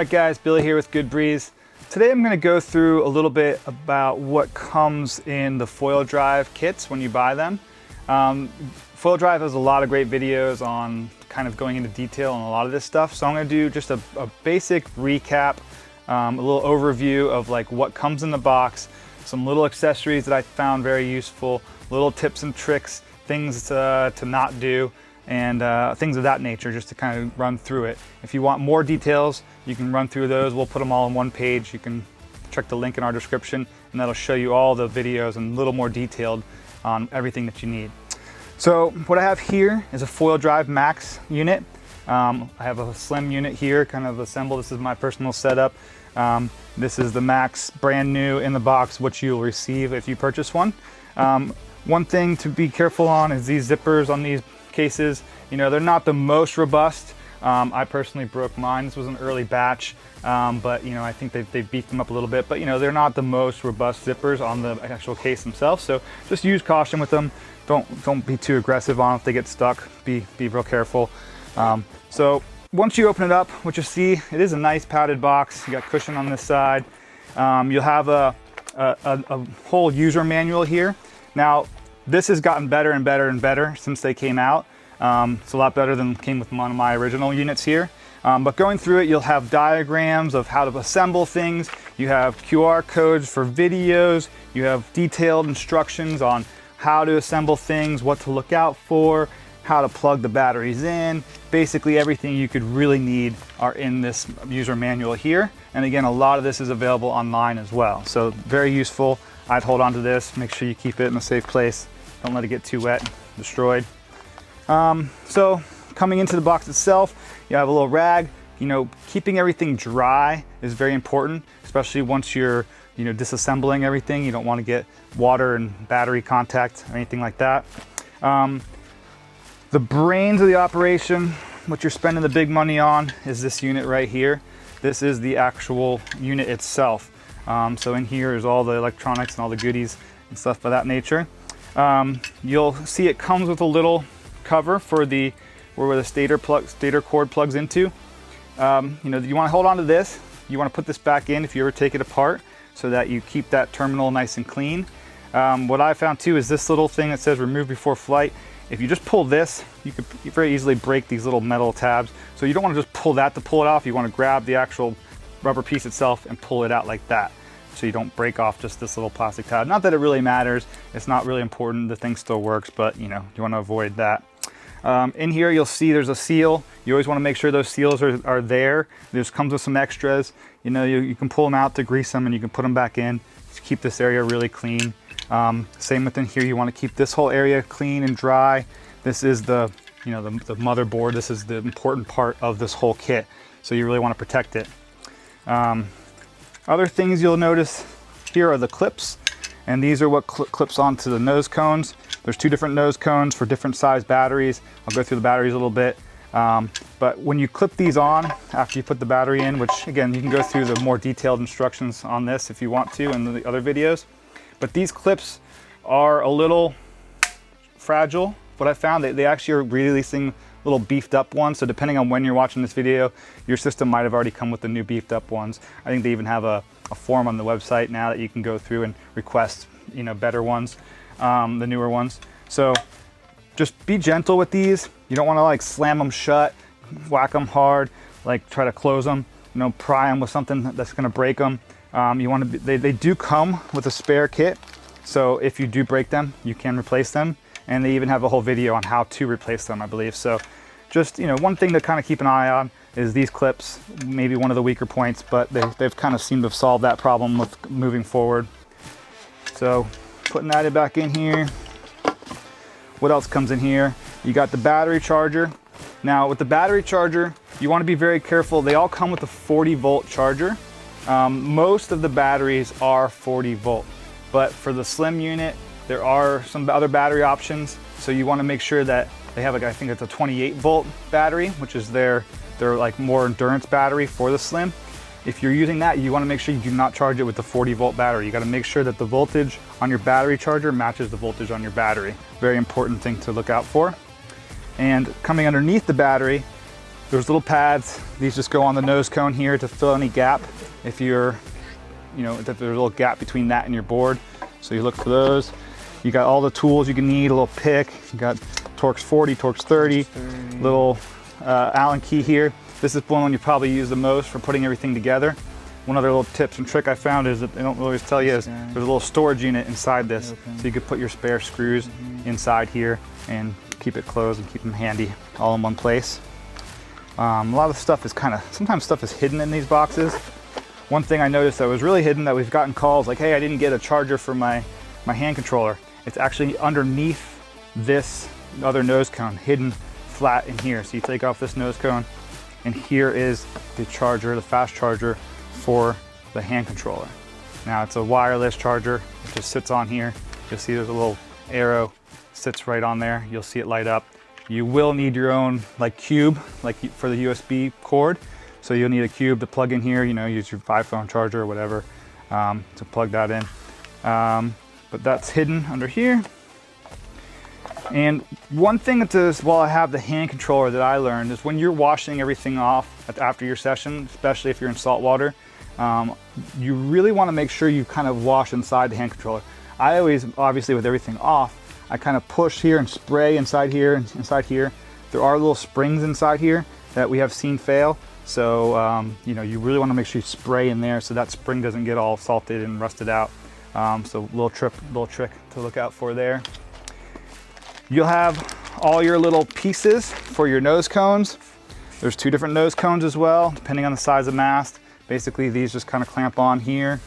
Alright guys, Billy here with Good Breeze. Today I'm going to go through a little bit about what comes in the foil drive kits when you buy them. Foil Drive has a lot of great videos on kind of going into detail on a lot of this stuff, so I'm going to do just a basic recap, a little overview of like what comes in the box, some little accessories that I found very useful, little tips and tricks, things to not do, and things of that nature, just to kind of run through it. If you want more details, you can run through those. We'll put them all on one page. You can check the link in our description, and that'll show you all the videos and a little more detailed on everything that you need. So what I have here is a Foil Drive Max unit. I have a slim unit here, kind of assembled. This is my personal setup. This is the Max, brand new in the box, which you'll receive if you purchase one. One thing to be careful on is these zippers on these cases. You know, they're not the most robust. I personally broke mine. This was an early batch, but you know, I think they beefed them up a little bit, but you know, they're not the most robust zippers on the actual case themselves. So just use caution with them. Don't be too aggressive on if they get stuck. Be real careful. So once you open it up, what you'll see, it is a nice padded box. You got cushion on this side. You'll have a whole user manual here. Now, this has gotten better and better and better since they came out. It's a lot better than came with one of my original units here. But going through it, you'll have diagrams of how to assemble things. You have QR codes for videos. You have detailed instructions on how to assemble things, what to look out for, how to plug the batteries in. Basically everything you could really need are in this user manual here. And again, a lot of this is available online as well. So very useful. I'd hold on to this, make sure you keep it in a safe place. Don't let it get too wet, destroyed. So coming into the box itself, you have a little rag. You know, keeping everything dry is very important, especially once you're, you know, disassembling everything. You don't want to get water and battery contact or anything like that. The brains of the operation, what you're spending the big money on, is this unit right here. This is the actual unit itself. So in here is all the electronics and all the goodies and stuff of that nature. You'll see it comes with a little cover for where the stator cord plugs into. You know, you want to hold on to this. You want to put this back in if you ever take it apart, so that you keep that terminal nice and clean. What I found too is this little thing that says remove before flight. If you just pull this, you could very easily break these little metal tabs. So you don't want to just pull that to pull it off. You want to grab the actual rubber piece itself and pull it out like that, so you don't break off just this little plastic tab. Not that it really matters. It's not really important. The thing still works, but you know, you want to avoid that. In here, you'll see there's a seal. You always want to make sure those seals are there. This comes with some extras. You know, you can pull them out to grease them, and you can put them back in to keep this area really clean. Same within here, you want to keep this whole area clean and dry. This is the motherboard. This is the important part of this whole kit, so you really want to protect it. Other things you'll notice here are the clips, and these are what clips onto the nose cones. There's two different nose cones for different size batteries. I'll go through the batteries a little bit. But when you clip these on, after you put the battery in, which again, you can go through the more detailed instructions on this if you want to in the other videos. But these clips are a little fragile. What I found, they actually are releasing little beefed up ones. So depending on when you're watching this video, your system might have already come with the new beefed up ones. I think they even have a form on the website now that you can go through and request, you know, better ones, the newer ones. So just be gentle with these. You don't want to like slam them shut, whack them hard, like try to close them, you know, pry them with something that's going to break them. You want to they do come with a spare kit. So if you do break them, you can replace them. And they even have a whole video on how to replace them, I believe. So just, you know, one thing to kind of keep an eye on is these clips, maybe one of the weaker points, but they've kind of seemed to have solved that problem with moving forward. So putting that back in here. What else comes in here? You got the battery charger. Now with the battery charger, you want to be very careful. They all come with a 40-volt charger. Most of the batteries are 40 volt, but for the slim unit, there are some other battery options. So you want to make sure that they have, like, I think it's a 28 volt battery, which is their like more endurance battery for the slim. If you're using that, you want to make sure you do not charge it with the 40 volt battery. You got to make sure that the voltage on your battery charger matches the voltage on your battery. Very important thing to look out for. And coming underneath the battery, There's little pads. These just go on the nose cone here to fill any gap. If you're, if there's a little gap between that and your board. So you look for those. You got all the tools you can need, a little pick. You got Torx 40, Torx 30, little Allen key here. This is one you probably use the most for putting everything together. One other little tips and trick I found is that they don't always tell you is there's a little storage unit inside this. So you could put your spare screws inside here and keep it closed and keep them handy all in one place. A lot of stuff is sometimes stuff is hidden in these boxes. One thing I noticed that was really hidden that we've gotten calls like, hey, I didn't get a charger for my hand controller. It's actually underneath this other nose cone, hidden flat in here. So you take off this nose cone and here is the charger, the fast charger for the hand controller. Now it's a wireless charger. It just sits on here. You'll see there's a little arrow, sits right on there. You'll see it light up. You will need your own cube, for the USB cord. So you'll need a cube to plug in here, use your iPhone charger or whatever to plug that in. But that's hidden under here. And one thing while I have the hand controller that I learned is when you're washing everything off after your session, especially if you're in salt water, you really want to make sure you kind of wash inside the hand controller. I always, obviously with everything off, I kind of push here and spray inside here and inside here. There are little springs inside here that we have seen fail. So, you really want to make sure you spray in there so that spring doesn't get all salted and rusted out. So little trick to look out for there. You'll have all your little pieces for your nose cones. There's 2 different nose cones as well, depending on the size of mast. Basically, these just kind of clamp on here.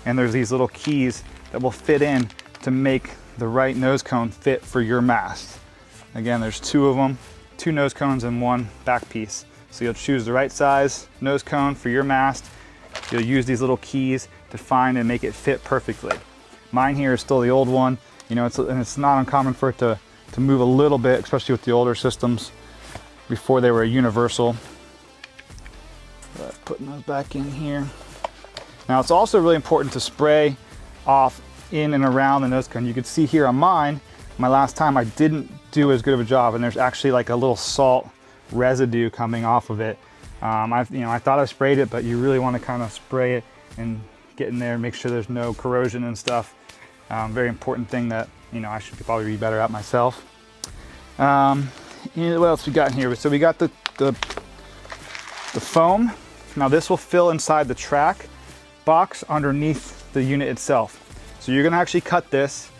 And there's these little keys that will fit in to make the right nose cone fit for your mast. Again, there's 2 of them, 2 nose cones and 1 back piece. So you'll choose the right size nose cone for your mast. You'll use these little keys to find and make it fit perfectly. Mine here is still the old one. And it's not uncommon for it to move a little bit, especially with the older systems before they were universal. Putting those back in here. Now it's also really important to spray off in and around the nose cone. You can see here on mine, my last time I didn't do as good of a job, and there's actually a little salt residue coming off of it. I thought I sprayed it, but you really want to kind of spray it and get in there and make sure there's no corrosion and stuff. Very important thing that I should probably be better at myself. What else we got in here? So we got the foam. Now this will fill inside the track box underneath the unit itself. So you're going to actually cut this,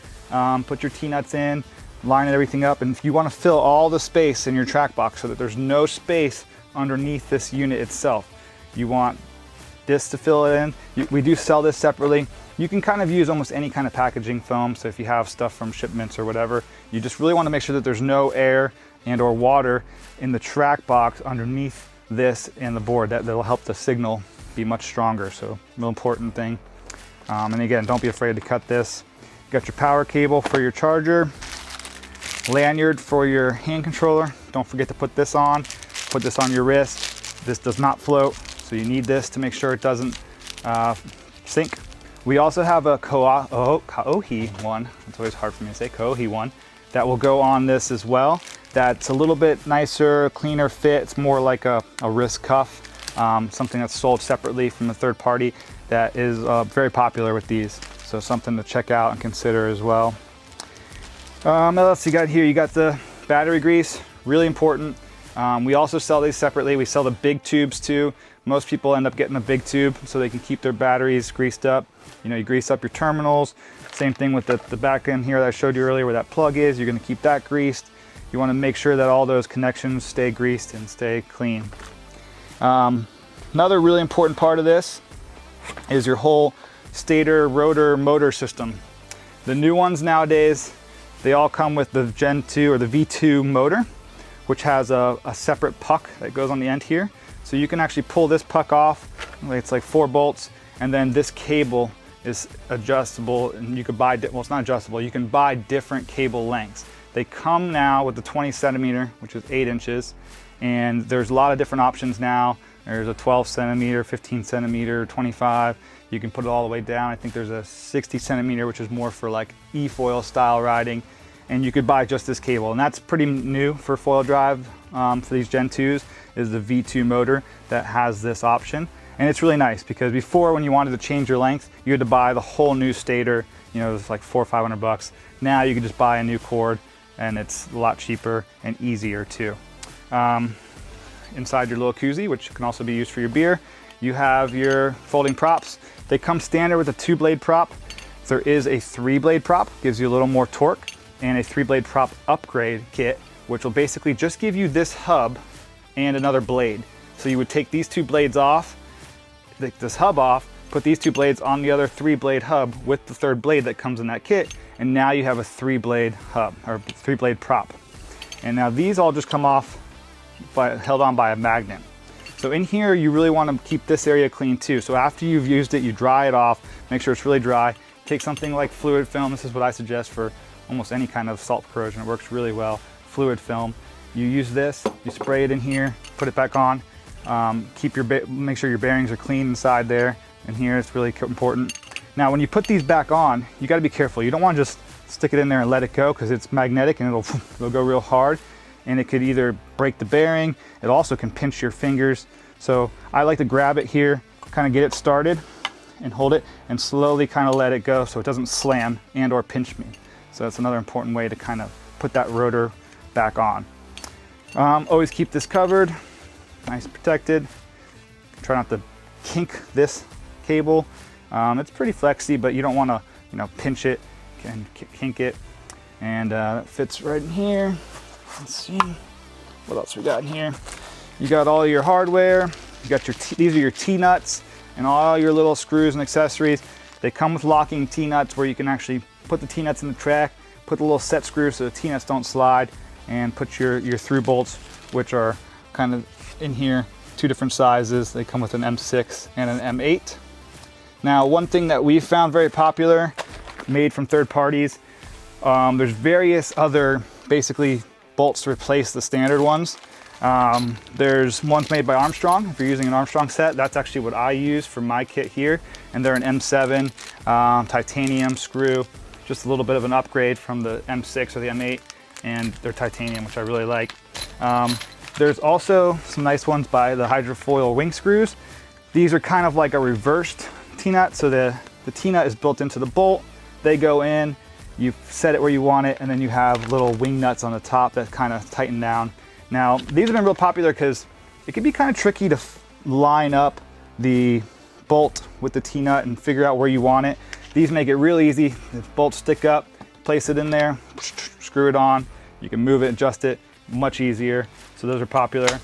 put your T-nuts in, line everything up, and if you want to fill all the space in your track box so that there's no space underneath this unit itself, you want this to fill it in. We do sell this separately. You can kind of use almost any kind of packaging foam. So if you have stuff from shipments or whatever, you just really want to make sure that there's no air and or water in the track box underneath this and the board. That'll help the signal be much stronger. So real important thing. And again, don't be afraid to cut this. You got your power cable for your charger, lanyard for your hand controller. Don't forget to put this on your wrist. This does not float, so you need this to make sure it doesn't sink. We also have a Koohi one, it's always hard for me to say, Koohi one, that will go on this as well. That's a little bit nicer, cleaner fit. It's more like a wrist cuff, something that's sold separately from a third party that is very popular with these. So something to check out and consider as well. What else you got here? You got the battery grease, really important. We also sell these separately. We sell the big tubes too. Most people end up getting a big tube so they can keep their batteries greased up. You grease up your terminals. Same thing with the back end here that I showed you earlier where that plug is. You're gonna keep that greased. You wanna make sure that all those connections stay greased and stay clean. Another really important part of this is your whole stator rotor motor system. The new ones nowadays, they all come with the Gen 2 or the V2 motor, which has a separate puck that goes on the end here. So you can actually pull this puck off. It's like 4 bolts, and then this cable is adjustable, and you could buy, well, it's not adjustable, you can buy different cable lengths. They come now with the 20 centimeter, which is 8 inches, and there's a lot of different options now. There's a 12 centimeter, 15 centimeter, 25. You can put it all the way down. I think there's a 60 centimeter, which is more for like e-foil style riding. And you could buy just this cable, and that's pretty new for foil drive. for these Gen 2s is the V2 motor that has this option. And it's really nice because before, when you wanted to change your length, you had to buy the whole new stator. You know, it was like $400 or $500. Now you can just buy a new cord, and it's a lot cheaper and easier too. Inside your little koozie, which can also be used for your beer, you have your folding props. They come standard with a 2-blade prop. There is a 3-blade prop, gives you a little more torque, and a 3-blade prop upgrade kit, which will basically just give you this hub and another blade. So you would take these 2 blades off, take this hub off, put these 2 blades on the other 3-blade hub with the 3rd blade that comes in that kit, and now you have a 3-blade hub, or 3-blade prop. And now these all just come off held on by a magnet. So in here, you really want to keep this area clean too. So after you've used it, you dry it off, make sure it's really dry. Take something like fluid film. This is what I suggest for almost any kind of salt corrosion. It works really well. Fluid film. You use this, you spray it in here, put it back on. Make sure your bearings are clean inside there. And here it's really important. Now, when you put these back on, you got to be careful. You don't want to just stick it in there and let it go, because it's magnetic and it'll go real hard. And it could either break the bearing. It also can pinch your fingers. So I like to grab it here, kind of get it started and hold it and slowly kind of let it go so it doesn't slam and or pinch me. So that's another important way to kind of put that rotor back on. Always keep this covered, nice protected. Try not to kink this cable. It's pretty flexy, but you don't want to, pinch it and kink it. And that fits right in here. Let's see what else we got in here. You got all your hardware. You got these are your T-nuts and all your little screws and accessories. They come with locking T-nuts where you can actually put the T-nuts in the track, put the little set screws so the T-nuts don't slide, and put your through bolts, which are kind of in here, 2 different sizes. They come with an M6 and an M8. Now, one thing that we found very popular, made from third parties, there's various other basically bolts to replace the standard ones. There's ones made by Armstrong. If you're using an Armstrong set, that's actually what I use for my kit here. And they're an M7 titanium screw, just a little bit of an upgrade from the M6 or the M8, and they're titanium, which I really like. There's also some nice ones by the Hydrofoil wing screws. These are kind of like a reversed T-nut, so the T-nut is built into the bolt. They go in, you set it where you want it, and then you have little wing nuts on the top that kind of tighten down. Now, these have been real popular because it can be kind of tricky to line up the bolt with the T-nut and figure out where you want it. These make it real easy. The bolts stick up, place it in there, screw it on. You can move it, adjust it, much easier. So those are popular.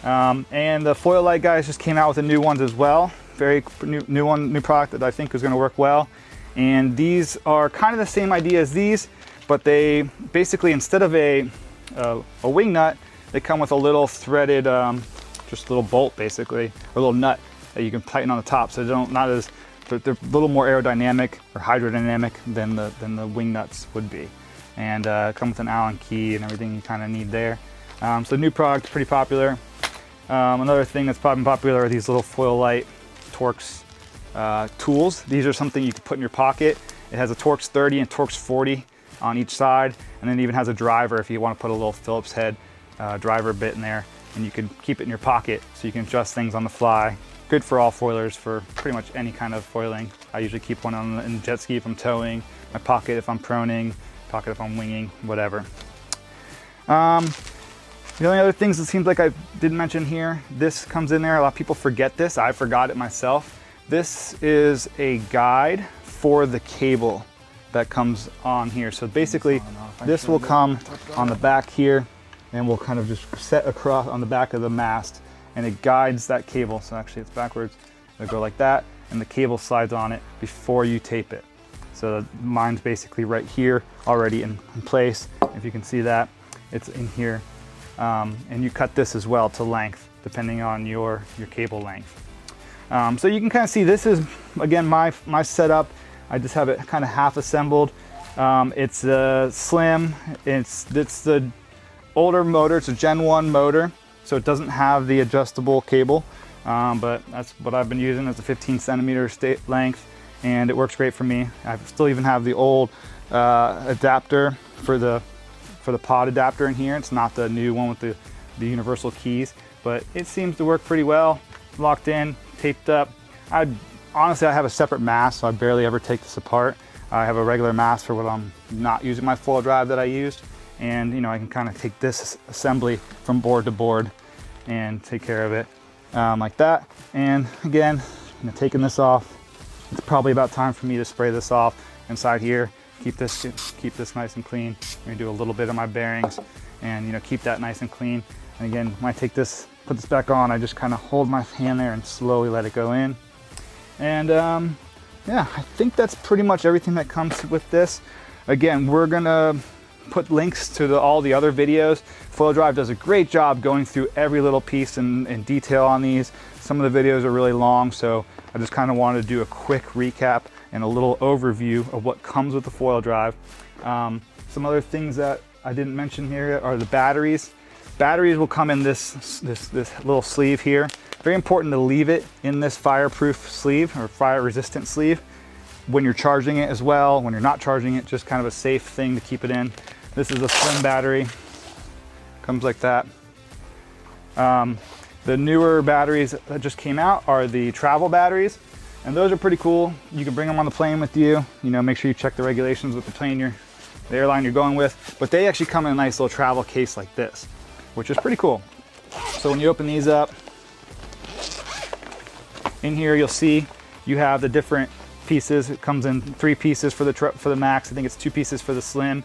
And the Foil-Lite guys just came out with the new ones as well. Very new product that I think is going to work well. And these are kind of the same idea as these, but they basically, instead of a wing nut, they come with a little threaded, just a little bolt basically, or a little nut that you can tighten on the top. So they're a little more aerodynamic or hydrodynamic than the wing nuts would be. And come with an Allen key and everything you kind of need there. So new product, pretty popular. Another thing that's probably popular are these little Foil-Lite Torx tools. These are something you can put in your pocket. It has a Torx 30 and Torx 40 on each side, and then it even has a driver if you want to put a little Phillips head driver bit in there, and you can keep it in your pocket so you can adjust things on the fly. Good for all foilers, for pretty much any kind of foiling. I usually keep one in the jet ski if I'm towing, my pocket if I'm proning, pocket if I'm winging, whatever. The only other things it seems like I didn't mention here, this comes in there. A lot of people forget this. I forgot it myself. This is a guide for the cable that comes on here. So basically, this will come on the back here, and will kind of just set across on the back of the mast, and it guides that cable. So actually it's backwards. It'll go like that, and the cable slides on it before you tape it. So mine's basically right here already in place. If you can see that, it's in here. And you cut this as well to length, depending on your cable length. So you can kind of see this is, again, my setup. I just have it kind of half assembled. It's slim. It's the older motor. It's a Gen 1 motor, so it doesn't have the adjustable cable. But that's what I've been using. It's a 15 centimeter length, and it works great for me. I still even have the old adapter for the pod adapter in here. It's not the new one with the universal keys, but it seems to work pretty well. Locked in, taped up. Honestly, I have a separate mast, so I barely ever take this apart. I have a regular mast for when I'm not using my foil drive that I used. And I can kind of take this assembly from board to board and take care of it like that. And again, taking this off, it's probably about time for me to spray this off inside here. Keep this nice and clean. I'm gonna do a little bit of my bearings and keep that nice and clean. And again, when I take this, put this back on, I just kind of hold my hand there and slowly let it go in. And yeah, I think that's pretty much everything that comes with this. Again, we're gonna put links to all the other videos. Foil Drive does a great job going through every little piece in detail on these. Some of the videos are really long, so I just kind of wanted to do a quick recap and a little overview of what comes with the Foil Drive. Some other things that I didn't mention here are the batteries. Batteries will come in this little sleeve here. Very important to leave it in this fireproof sleeve or fire resistant sleeve when you're charging it as well. When you're not charging it, just kind of a safe thing to keep it in. This is a slim battery, comes like that. The newer batteries that just came out are the travel batteries, and those are pretty cool. You can bring them on the plane with you. Make sure you check the regulations with the airline you're going with, but they actually come in a nice little travel case like this, which is pretty cool. So when you open these up, in here you'll see you have the different pieces. It comes in 3 pieces for the Max. I think it's 2 pieces for the Slim,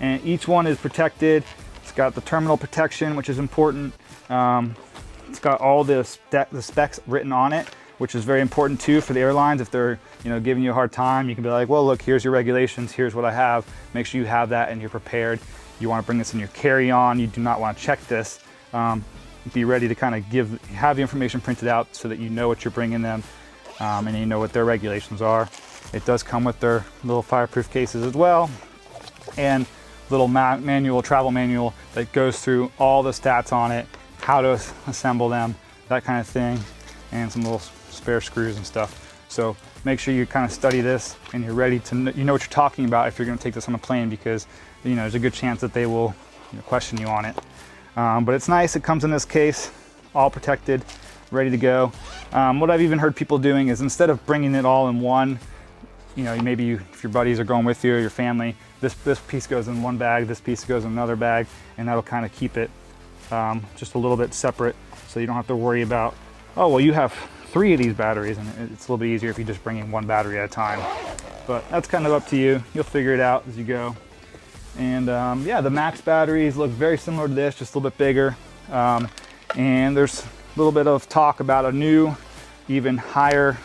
and each one is protected. It's got the terminal protection, which is important. It's got all the specs written on it, which is very important too for the airlines. If they're giving you a hard time, you can be like, well, look, here's your regulations, here's what I have. Make sure you have that and you're prepared. You want to bring this in your carry-on. You do not want to check this. Be ready to kind of have the information printed out so that you know what you're bringing them and you know what their regulations are. It does come with their little fireproof cases as well, and little travel manual that goes through all the stats on it, how to assemble them, that kind of thing, and some little spare screws and stuff. So make sure you kind of study this and you're ready to know what you're talking about if you're going to take this on a plane, because there's a good chance that they will question you on it. But it's nice. It comes in this case, all protected, ready to go. What I've even heard people doing is, instead of bringing it all in one, maybe if your buddies are going with you or your family, this piece goes in one bag, this piece goes in another bag, and that'll kind of keep it just a little bit separate, so you don't have to worry about, oh, well, you have 3 of these batteries, and it's a little bit easier if you just bring in one battery at a time. But that's kind of up to you. You'll figure it out as you go. And yeah, the Max batteries look very similar to this, just a little bit bigger. And there's a little bit of talk about a new, even higher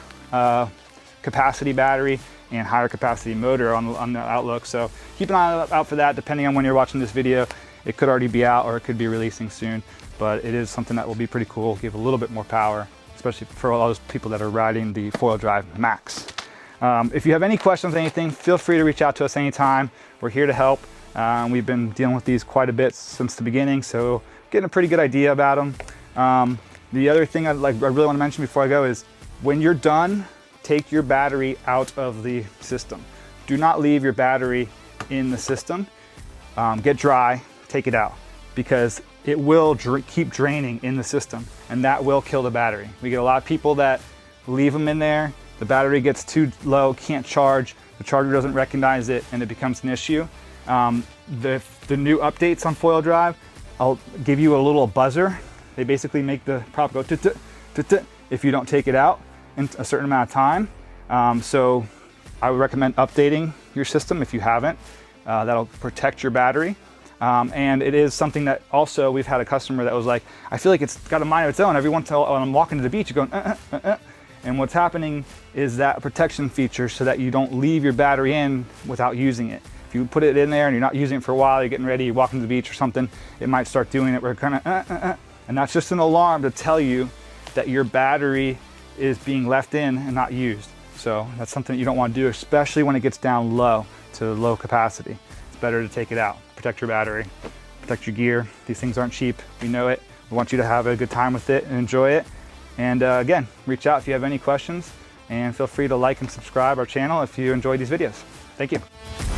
capacity battery and higher capacity motor on the outlook. So keep an eye out for that. Depending on when you're watching this video, it could already be out or it could be releasing soon. But it is something that will be pretty cool, give a little bit more power, especially for all those people that are riding the Foil Drive Max. If you have any questions, anything, feel free to reach out to us anytime. We're here to help. We've been dealing with these quite a bit since the beginning, so getting a pretty good idea about them. The other thing I really want to mention before I go is, when you're done, take your battery out of the system. Do not leave your battery in the system. Get dry, take it out, because it will keep draining in the system, and that will kill the battery. We get a lot of people that leave them in there, the battery gets too low, can't charge, the charger doesn't recognize it, and it becomes an issue. The new updates on Foil Drive, I'll give you a little buzzer. They basically make the prop go tut, tut, tut, tut, if you don't take it out in a certain amount of time. So I would recommend updating your system if you haven't. That'll protect your battery. And it is something that also, we've had a customer that was like, I feel like it's got a mind of its own. Every once in a while when I'm walking to the beach, you're going, And what's happening is that protection feature, so that you don't leave your battery in without using it. If you put it in there and you're not using it for a while, you're getting ready, you're walking to the beach or something, it might start doing it. We're kind of, and that's just an alarm to tell you that your battery is being left in and not used. So that's something you don't want to do, especially when it gets down low to low capacity. It's better to take it out. Protect your battery, protect your gear. These things aren't cheap. We know it. We want you to have a good time with it and enjoy it. And again, reach out if you have any questions, and feel free to like and subscribe our channel if you enjoyed these videos. Thank you.